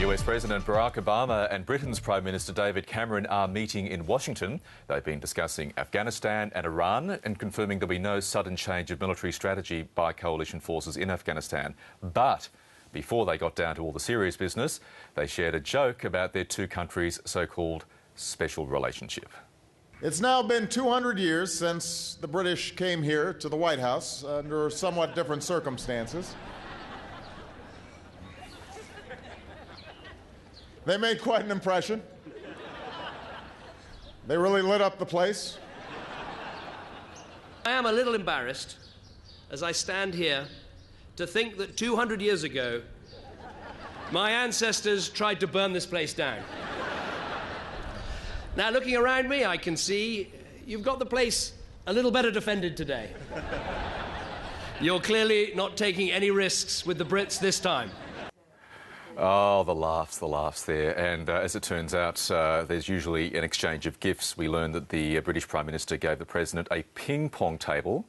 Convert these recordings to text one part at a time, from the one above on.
US President Barack Obama and Britain's Prime Minister David Cameron are meeting in Washington. They've been discussing Afghanistan and Iran and confirming there'll be no sudden change of military strategy by coalition forces in Afghanistan. But before they got down to all the serious business, they shared a joke about their two countries' so-called special relationship. It's now been 200 years since the British came here to the White House under somewhat different circumstances. They made quite an impression. They really lit up the place. I am a little embarrassed as I stand here to think that 200 years ago, my ancestors tried to burn this place down. Now, looking around me, I can see you've got the place a little better defended today. You're clearly not taking any risks with the Brits this time. Oh, the laughs there. And as it turns out, there's usually an exchange of gifts. We learned that the British Prime Minister gave the President a ping-pong table.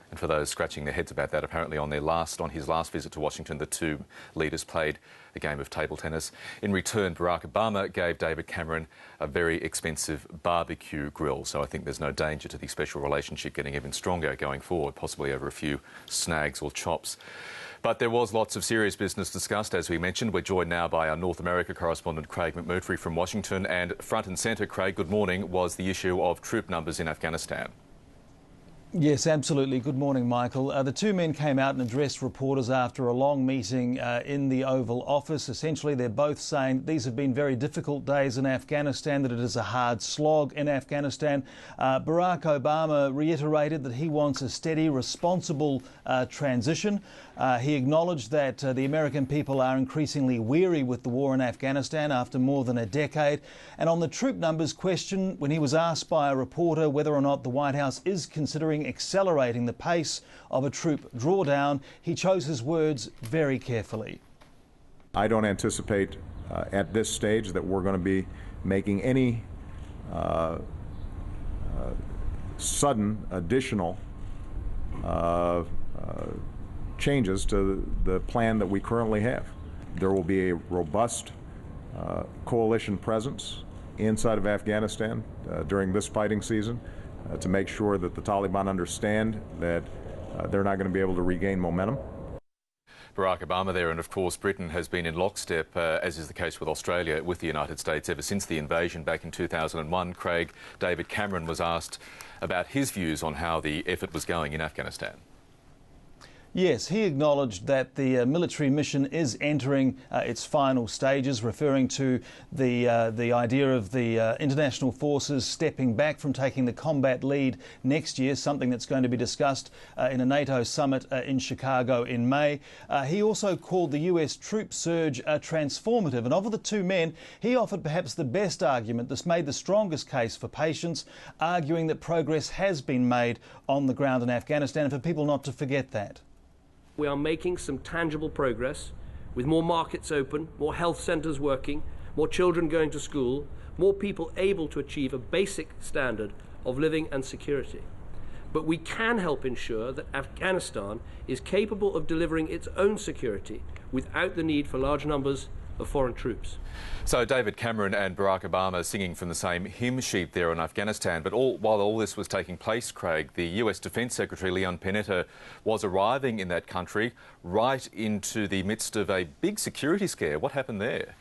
And for those scratching their heads about that, apparently on his last visit to Washington, the two leaders played a game of table tennis. In return, Barack Obama gave David Cameron a very expensive barbecue grill. So I think there's no danger to the special relationship getting even stronger going forward, possibly over a few snags or chops. But there was lots of serious business discussed, as we mentioned. We're joined now by our North America correspondent, Craig McMurtry from Washington. And front and centre, Craig, good morning, was the issue of troop numbers in Afghanistan. Yes, absolutely. Good morning, Michael. The two men came out and addressed reporters after a long meeting in the Oval Office. Essentially, they're both saying these have been very difficult days in Afghanistan, that it is a hard slog in Afghanistan. Barack Obama reiterated that he wants a steady, responsible transition. He acknowledged that the American people are increasingly weary with the war in Afghanistan after more than a decade. And on the troop numbers question, when he was asked by a reporter whether or not the White House is considering accelerating the pace of a troop drawdown, he chose his words very carefully. I don't anticipate at this stage that we're going to be making any sudden additional changes to the plan that we currently have. There will be a robust coalition presence inside of Afghanistan during this fighting season to make sure that the Taliban understand that they're not going to be able to regain momentum. Barack Obama there, and of course Britain has been in lockstep, as is the case with Australia, with the United States ever since the invasion back in 2001. Craig, David Cameron was asked about his views on how the effort was going in Afghanistan. Yes, he acknowledged that the military mission is entering its final stages, referring to the idea of the international forces stepping back from taking the combat lead next year, something that's going to be discussed in a NATO summit in Chicago in May. He also called the US troop surge transformative, and of the two men, he offered perhaps the best argument, this made the strongest case for patience, arguing that progress has been made on the ground in Afghanistan, and for people not to forget that. We are making some tangible progress with more markets open, more health centres working, more children going to school, more people able to achieve a basic standard of living and security. But we can help ensure that Afghanistan is capable of delivering its own security without the need for large numbers of foreign troops. So David Cameron and Barack Obama singing from the same hymn sheet there in Afghanistan. But while all this was taking place, Craig, the US Defence Secretary Leon Panetta was arriving in that country right into the midst of a big security scare. What happened there?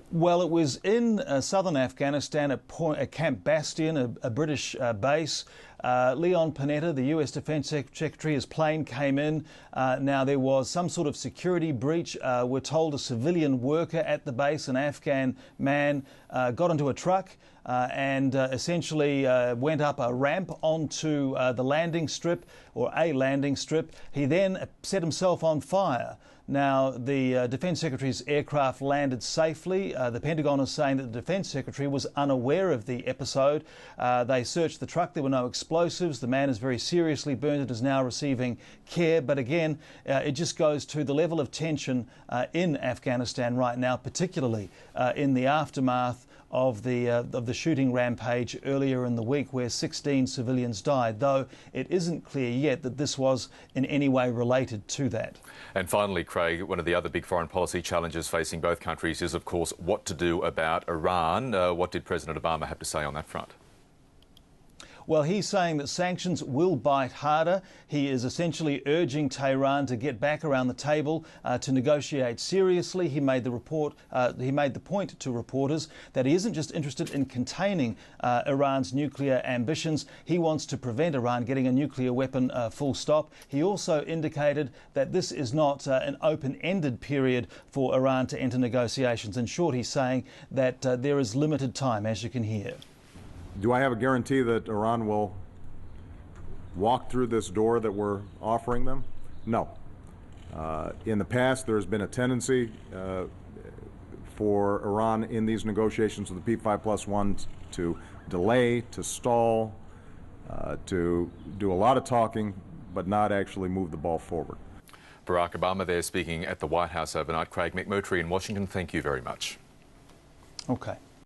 Well, it was in southern Afghanistan at Camp Bastion, a British base. Leon Panetta, the US Defence Secretary, his plane came in. Now, there was some sort of security breach. We're told a civilian worker at the base, an Afghan man, got into a truck and essentially went up a ramp onto the landing strip, or a landing strip. He then set himself on fire. Now, the Defence Secretary's aircraft landed safely. The Pentagon is saying that the Defence Secretary was unaware of the episode. They searched the truck. There were no explosives. The man is very seriously burnt and is now receiving care. But again, it just goes to the level of tension in Afghanistan right now, particularly in the aftermath of the shooting rampage earlier in the week, where 16 civilians died, though it isn't clear yet that this was in any way related to that. And finally, Craig, one of the other big foreign policy challenges facing both countries is, of course, what to do about Iran. What did President Obama have to say on that front? Well, he's saying that sanctions will bite harder. He is essentially urging Tehran to get back around the table to negotiate seriously. He made the point to reporters that he isn't just interested in containing Iran's nuclear ambitions. He wants to prevent Iran getting a nuclear weapon, full stop. He also indicated that this is not an open-ended period for Iran to enter negotiations. In short, he's saying that there is limited time, as you can hear. Do I have a guarantee that Iran will walk through this door that we're offering them? No. In the past, there's been a tendency for Iran in these negotiations with the P5+1 to delay, to stall, to do a lot of talking, but not actually move the ball forward. Barack Obama there speaking at the White House overnight. Craig McMurtry in Washington, thank you very much. Okay.